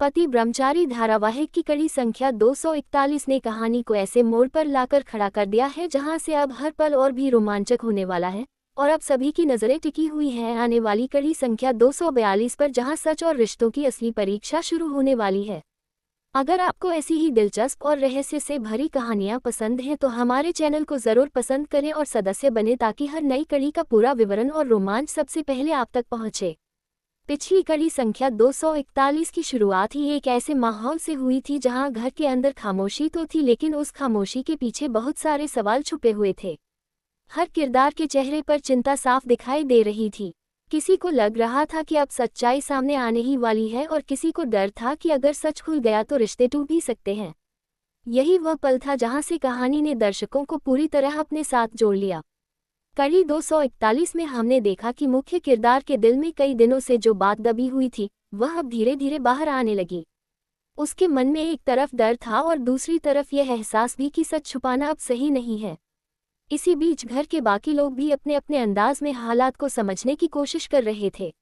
पति ब्रह्मचारी धारावाहिक की कड़ी संख्या 241 ने कहानी को ऐसे मोड़ पर लाकर खड़ा कर दिया है जहां से अब हर पल और भी रोमांचक होने वाला है और अब सभी की नजरें टिकी हुई हैं आने वाली कड़ी संख्या 242 पर, जहां सच और रिश्तों की असली परीक्षा शुरू होने वाली है। अगर आपको ऐसी ही दिलचस्प और रहस्य से भरी कहानियां पसंद हैं तो हमारे चैनल को जरूर पसंद करें और सदस्य बने ताकि हर नई कड़ी का पूरा विवरण और रोमांच सबसे पहले आप तक पहुंचे। पिछली कड़ी संख्या 241 की शुरुआत ही एक ऐसे माहौल से हुई थी जहां घर के अंदर खामोशी तो थी, लेकिन उस खामोशी के पीछे बहुत सारे सवाल छुपे हुए थे। हर किरदार के चेहरे पर चिंता साफ दिखाई दे रही थी। किसी को लग रहा था कि अब सच्चाई सामने आने ही वाली है और किसी को डर था कि अगर सच खुल गया तो रिश्ते टूट भी सकते हैं। यही वह पल था जहां से कहानी ने दर्शकों को पूरी तरह अपने साथ जोड़ लिया। कड़ी 241 में हमने देखा कि मुख्य किरदार के दिल में कई दिनों से जो बात दबी हुई थी वह अब धीरे धीरे बाहर आने लगी। उसके मन में एक तरफ डर था और दूसरी तरफ यह एहसास भी कि सच छुपाना अब सही नहीं है। इसी बीच घर के बाकी लोग भी अपने अपने अंदाज में हालात को समझने की कोशिश कर रहे थे।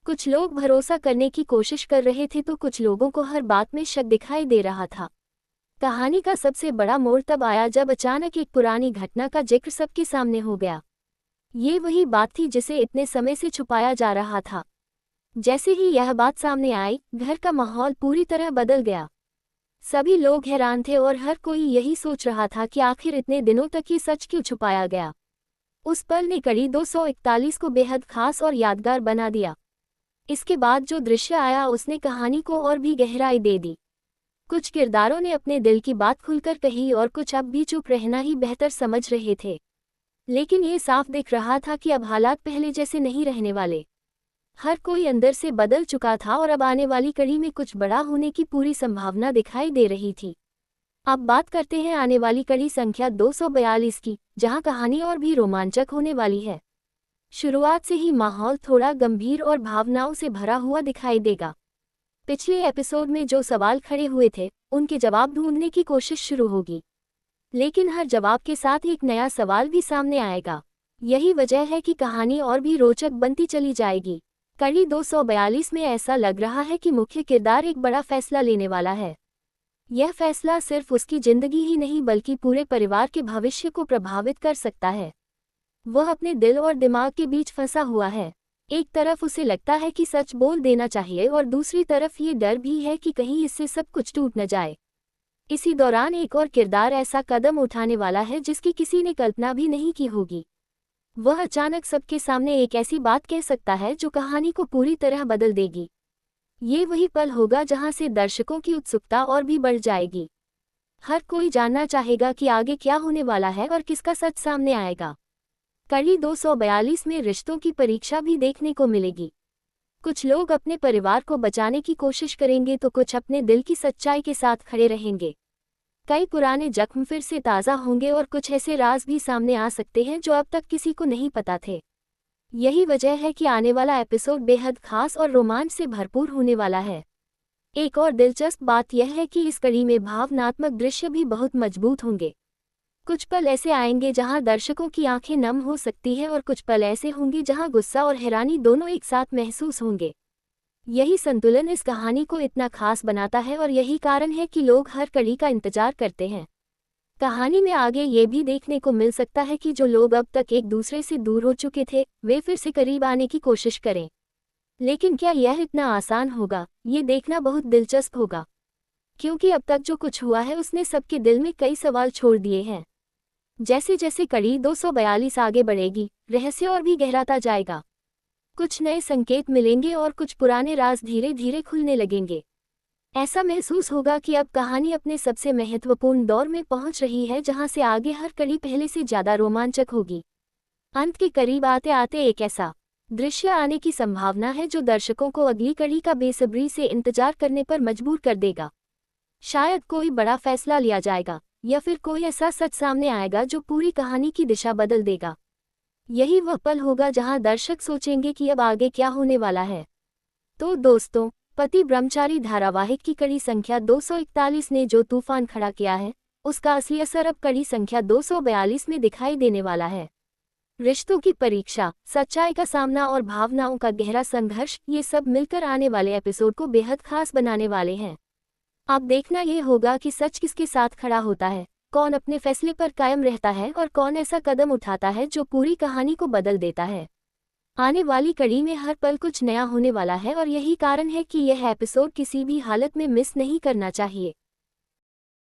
कुछ लोग भरोसा करने की कोशिश कर रहे थे तो कुछ लोगों को हर बात में शक दिखाई दे रहा था। कहानी का सबसे बड़ा मोड़ तब आया जब अचानक एक पुरानी घटना का जिक्र सबके सामने हो गया। ये वही बात थी जिसे इतने समय से छुपाया जा रहा था। जैसे ही यह बात सामने आई, घर का माहौल पूरी तरह बदल गया। सभी लोग हैरान थे और हर कोई यही सोच रहा था कि आखिर इतने दिनों तक ये सच क्यों छुपाया गया। उस पल ने कड़ी 241 को बेहद खास और यादगार बना दिया। इसके बाद जो दृश्य आया उसने कहानी को और भी गहराई दे दी। कुछ किरदारों ने अपने दिल की बात खुलकर कही और कुछ अब भी चुप रहना ही बेहतर समझ रहे थे। लेकिन ये साफ दिख रहा था कि अब हालात पहले जैसे नहीं रहने वाले। हर कोई अंदर से बदल चुका था और अब आने वाली कड़ी में कुछ बड़ा होने की पूरी संभावना दिखाई दे रही थी। अब बात करते हैं आने वाली कड़ी संख्या 242 की, जहां कहानी और भी रोमांचक होने वाली है। शुरुआत से ही माहौल थोड़ा गंभीर और भावनाओं से भरा हुआ दिखाई देगा। पिछले एपिसोड में जो सवाल खड़े हुए थे उनके जवाब ढूंढने की कोशिश शुरू होगी, लेकिन हर जवाब के साथ एक नया सवाल भी सामने आएगा। यही वजह है कि कहानी और भी रोचक बनती चली जाएगी। कड़ी 242 में ऐसा लग रहा है कि मुख्य किरदार एक बड़ा फैसला लेने वाला है। यह फैसला सिर्फ उसकी जिंदगी ही नहीं बल्कि पूरे परिवार के भविष्य को प्रभावित कर सकता है। वह अपने दिल और दिमाग के बीच फंसा हुआ है। एक तरफ उसे लगता है कि सच बोल देना चाहिए और दूसरी तरफ ये डर भी है कि कहीं इससे सब कुछ टूट न जाए। इसी दौरान एक और किरदार ऐसा कदम उठाने वाला है जिसकी किसी ने कल्पना भी नहीं की होगी। वह अचानक सबके सामने एक ऐसी बात कह सकता है जो कहानी को पूरी तरह बदल देगी। ये वही पल होगा जहां से दर्शकों की उत्सुकता और भी बढ़ जाएगी। हर कोई जानना चाहेगा कि आगे क्या होने वाला है और किसका सच सामने आएगा। कड़ी 242 में रिश्तों की परीक्षा भी देखने को मिलेगी। कुछ लोग अपने परिवार को बचाने की कोशिश करेंगे तो कुछ अपने दिल की सच्चाई के साथ खड़े रहेंगे। कई पुराने जख्म फिर से ताज़ा होंगे और कुछ ऐसे राज भी सामने आ सकते हैं जो अब तक किसी को नहीं पता थे। यही वजह है कि आने वाला एपिसोड बेहद खास और रोमांच से भरपूर होने वाला है। एक और दिलचस्प बात यह है कि इस कड़ी में भावनात्मक दृश्य भी बहुत मजबूत होंगे। कुछ पल ऐसे आएंगे जहां दर्शकों की आंखें नम हो सकती हैं और कुछ पल ऐसे होंगे जहां गुस्सा और हैरानी दोनों एक साथ महसूस होंगे। यही संतुलन इस कहानी को इतना खास बनाता है और यही कारण है कि लोग हर कड़ी का इंतजार करते हैं। कहानी में आगे ये भी देखने को मिल सकता है कि जो लोग अब तक एक दूसरे से दूर हो चुके थे वे फिर से करीब आने की कोशिश करें। लेकिन क्या यह इतना आसान होगा, ये देखना बहुत दिलचस्प होगा, क्योंकि अब तक जो कुछ हुआ है उसने सबके दिल में कई सवाल छोड़ दिए हैं। जैसे जैसे कड़ी 242 आगे बढ़ेगी, रहस्य और भी गहराता जाएगा। कुछ नए संकेत मिलेंगे और कुछ पुराने राज धीरे धीरे खुलने लगेंगे। ऐसा महसूस होगा कि अब कहानी अपने सबसे महत्वपूर्ण दौर में पहुंच रही है, जहां से आगे हर कड़ी पहले से ज्यादा रोमांचक होगी। अंत के करीब आते आते एक ऐसा दृश्य आने की संभावना है जो दर्शकों को अगली कड़ी का बेसब्री से इंतजार करने पर मजबूर कर देगा। शायद कोई बड़ा फैसला लिया जाएगा या फिर कोई ऐसा सच सामने आएगा जो पूरी कहानी की दिशा बदल देगा। यही वह पल होगा जहां दर्शक सोचेंगे कि अब आगे क्या होने वाला है। तो दोस्तों, पति ब्रह्मचारी धारावाहिक की कड़ी संख्या 241 ने जो तूफान खड़ा किया है उसका असली असर अब कड़ी संख्या 242 में दिखाई देने वाला है। रिश्तों की परीक्षा, सच्चाई का सामना और भावनाओं का गहरा संघर्ष, ये सब मिलकर आने वाले एपिसोड को बेहद खास बनाने वाले हैं। अब देखना ये होगा कि सच किसके साथ खड़ा होता है, कौन अपने फैसले पर कायम रहता है और कौन ऐसा कदम उठाता है जो पूरी कहानी को बदल देता है। आने वाली कड़ी में हर पल कुछ नया होने वाला है और यही कारण है कि यह एपिसोड किसी भी हालत में मिस नहीं करना चाहिए।